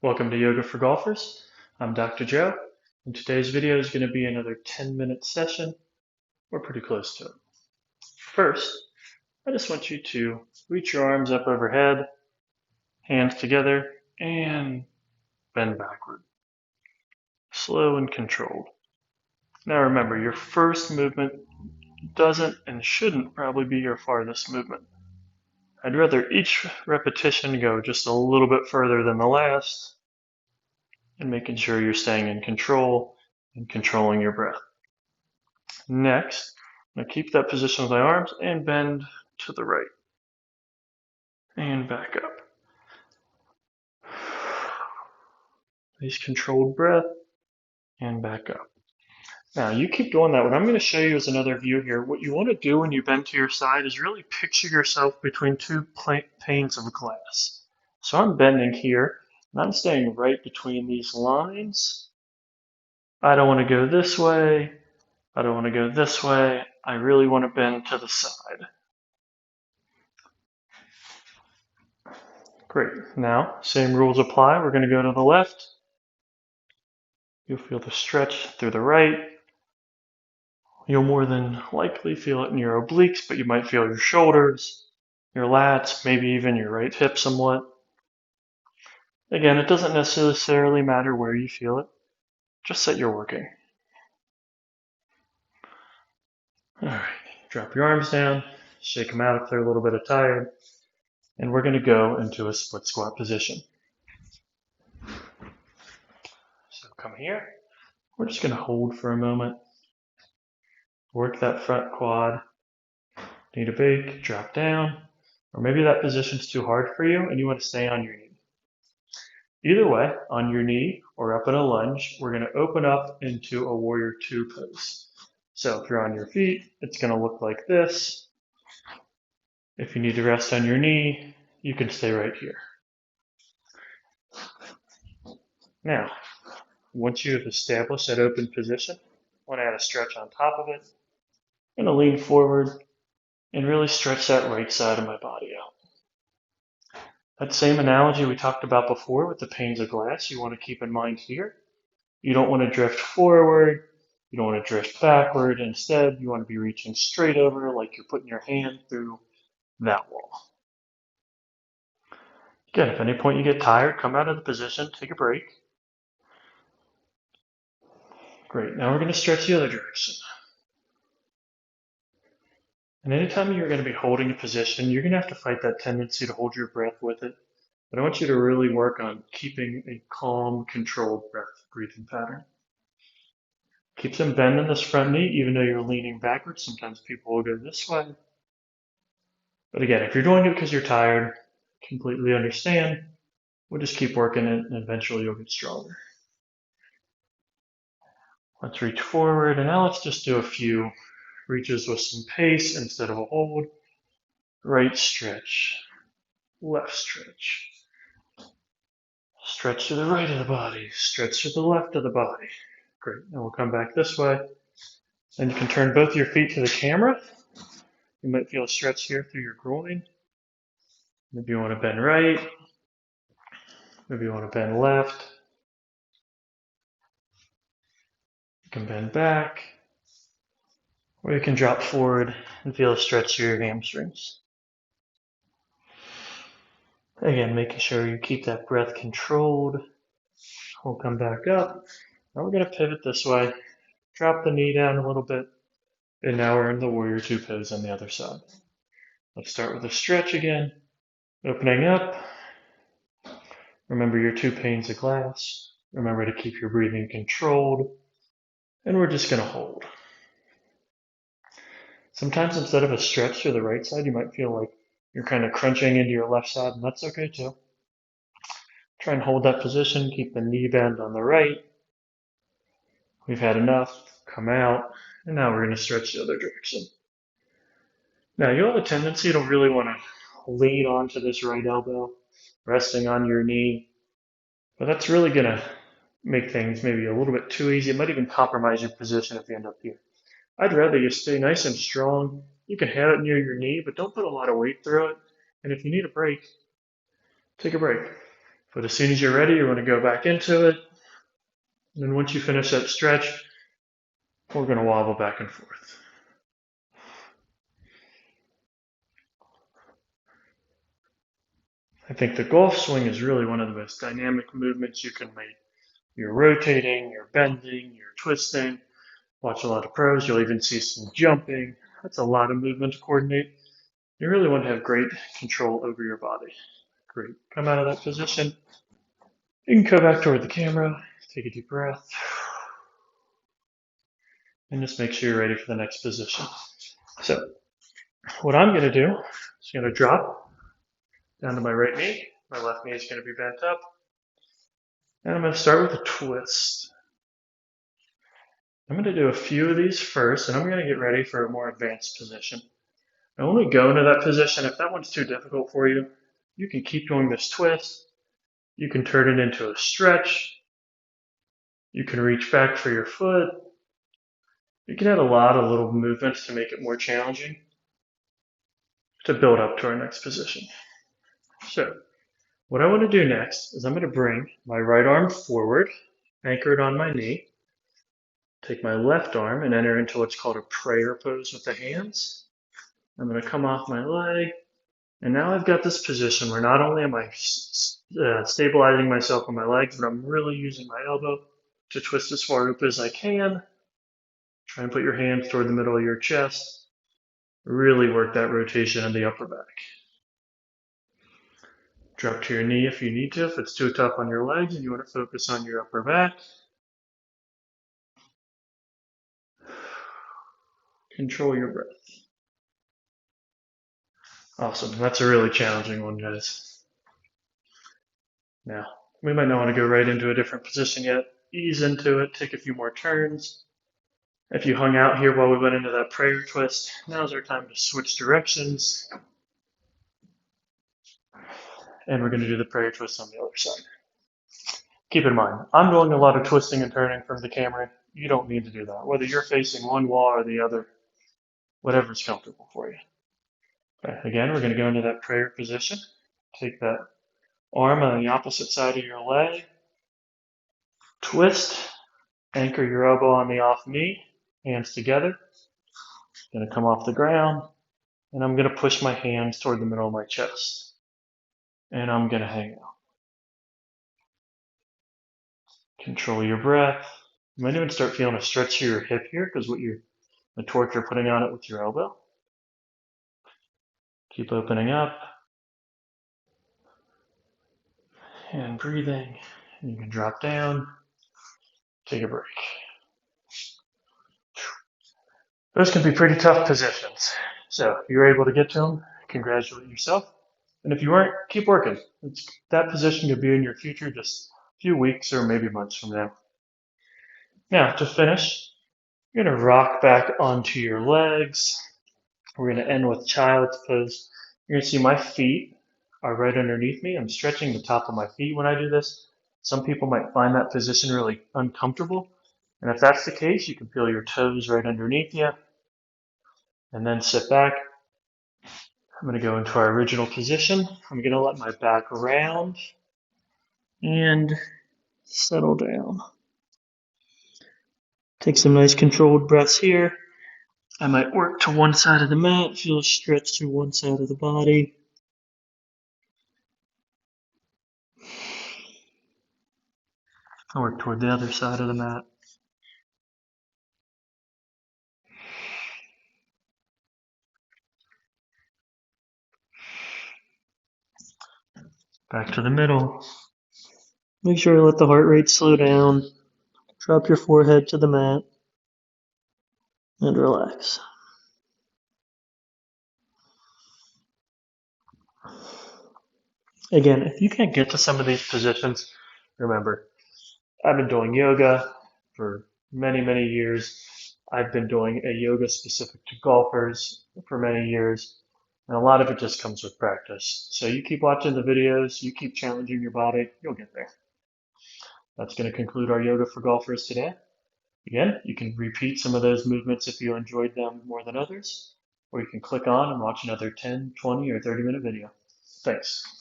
Welcome to Yoga for Golfers. I'm Dr. Joe, and today's video is going to be another 10-minute session. We're pretty close to it. First, I just want you to reach your arms up overhead, hands together, and bend backward. Slow and controlled. Now remember, your first movement doesn't and shouldn't probably be your farthest movement. I'd rather each repetition go just a little bit further than the last, and making sure you're staying in control and controlling your breath. Next, I'm going to keep that position with my arms and bend to the right and back up. Nice controlled breath and back up. Now you keep doing that. What I'm going to show you is another view here. What you want to do when you bend to your side is really picture yourself between two panes of glass. So I'm bending here and I'm staying right between these lines. I don't want to go this way. I don't want to go this way. I really want to bend to the side. Great. Now, same rules apply. We're going to go to the left. You'll feel the stretch through the right. You'll more than likely feel it in your obliques, but you might feel your shoulders, your lats, maybe even your right hip somewhat. Again, it doesn't necessarily matter where you feel it, just that you're working. All right, drop your arms down, shake them out if they're a little bit tired, and we're going to go into a split squat position. So come here. We're just going to hold for a moment. Work that front quad. Need a break, drop down, or maybe that position's too hard for you and you want to stay on your knee. Either way, on your knee or up in a lunge, we're going to open up into a warrior two pose. So if you're on your feet, it's going to look like this. If you need to rest on your knee, you can stay right here. Now, once you have established that open position, I want to add a stretch on top of it. I'm going to lean forward and really stretch that right side of my body out. That same analogy we talked about before with the panes of glass, you want to keep in mind here. You don't want to drift forward. You don't want to drift backward. Instead, you want to be reaching straight over like you're putting your hand through that wall. Again, if at any point you get tired, come out of the position, take a break. Great. Now we're going to stretch the other direction. And anytime you're going to be holding a position, you're going to have to fight that tendency to hold your breath with it. But I want you to really work on keeping a calm, controlled breathing pattern. Keep them bending this front knee, even though you're leaning backwards. Sometimes people will go this way. But again, if you're doing it because you're tired, completely understand. We'll just keep working it, and eventually you'll get stronger. Let's reach forward, and now let's just do a few reaches with some pace instead of a hold. Right stretch, left stretch. Stretch to the right of the body, stretch to the left of the body. Great, and we'll come back this way. Then you can turn both your feet to the camera. You might feel a stretch here through your groin. Maybe you want to bend right. Maybe you want to bend left. You can bend back. Or you can drop forward and feel a stretch through your hamstrings. Again, making sure you keep that breath controlled. We'll come back up. Now we're going to pivot this way. Drop the knee down a little bit. And now we're in the warrior two pose on the other side. Let's start with a stretch again. Opening up. Remember your two panes of glass. Remember to keep your breathing controlled. And we're just going to hold. Sometimes instead of a stretch to the right side, you might feel like you're kind of crunching into your left side, and that's okay too. Try and hold that position. Keep the knee bend on the right. We've had enough. Come out. And now we're going to stretch the other direction. Now you'll have a tendency to really want to lean onto this right elbow, resting on your knee. But that's really going to make things maybe a little bit too easy. It might even compromise your position if you end up here. I'd rather you stay nice and strong. You can have it near your knee, but don't put a lot of weight through it. And if you need a break, take a break. But as soon as you're ready, you want to go back into it. And then once you finish that stretch, we're going to wobble back and forth. I think the golf swing is really one of the most dynamic movements you can make. You're rotating, you're bending, you're twisting. Watch a lot of pros, you'll even see some jumping. That's a lot of movement to coordinate. You really want to have great control over your body. Great. Come out of that position. You can go back toward the camera, take a deep breath, and just make sure you're ready for the next position. So, what I'm going to do is going to drop down to my right knee. My left knee is going to be bent up. And I'm going to start with a twist. I'm going to do a few of these first, and I'm going to get ready for a more advanced position. I only go into that position if that one's too difficult for you. You can keep doing this twist. You can turn it into a stretch. You can reach back for your foot. You can add a lot of little movements to make it more challenging to build up to our next position. So, what I want to do next is I'm going to bring my right arm forward, anchored on my knee. Take my left arm and enter into what's called a prayer pose with the hands. I'm going to come off my leg, and now I've got this position where not only am I stabilizing myself on my legs, but I'm really using my elbow to twist as far up as I can. Try and put your hands toward the middle of your chest. Really work that rotation in the upper back. Drop to your knee if you need to, if it's too tough on your legs and you want to focus on your upper back. Control your breath. Awesome. That's a really challenging one, guys. Now, we might not want to go right into a different position yet. Ease into it, take a few more turns. If you hung out here while we went into that prayer twist, now's our time to switch directions. And we're going to do the prayer twist on the other side. Keep in mind, I'm doing a lot of twisting and turning from the camera. You don't need to do that. Whether you're facing one wall or the other, whatever's comfortable for you. Okay, again, we're going to go into that prayer position. Take that arm on the opposite side of your leg. Twist. Anchor your elbow on the off knee. Hands together. Going to come off the ground. And I'm going to push my hands toward the middle of my chest. And I'm going to hang out. Control your breath. You might even start feeling a stretch to your hip here because the torque you're putting on it with your elbow. Keep opening up. And breathing. And you can drop down. Take a break. Those can be pretty tough positions. So if you're able to get to them, congratulate yourself. And if you aren't, keep working. That position could be in your future just a few weeks or maybe months from now. Now, to finish, you're going to rock back onto your legs. We're going to end with child's pose. You're going to see my feet are right underneath me. I'm stretching the top of my feet when I do this. Some people might find that position really uncomfortable. And if that's the case, you can feel your toes right underneath you. And then sit back. I'm going to go into our original position. I'm going to let my back round and settle down. Take some nice controlled breaths here. I might work to one side of the mat, feel a stretch through one side of the body. I'll work toward the other side of the mat. Back to the middle. Make sure you let the heart rate slow down. Drop your forehead to the mat and relax. Again, if you can't get to some of these positions, remember, I've been doing yoga for many, many years. I've been doing a yoga specific to golfers for many years. And a lot of it just comes with practice. So you keep watching the videos, you keep challenging your body, you'll get there. That's going to conclude our yoga for golfers today. Again, you can repeat some of those movements if you enjoyed them more than others, or you can click on and watch another 10, 20, or 30-minute video. Thanks.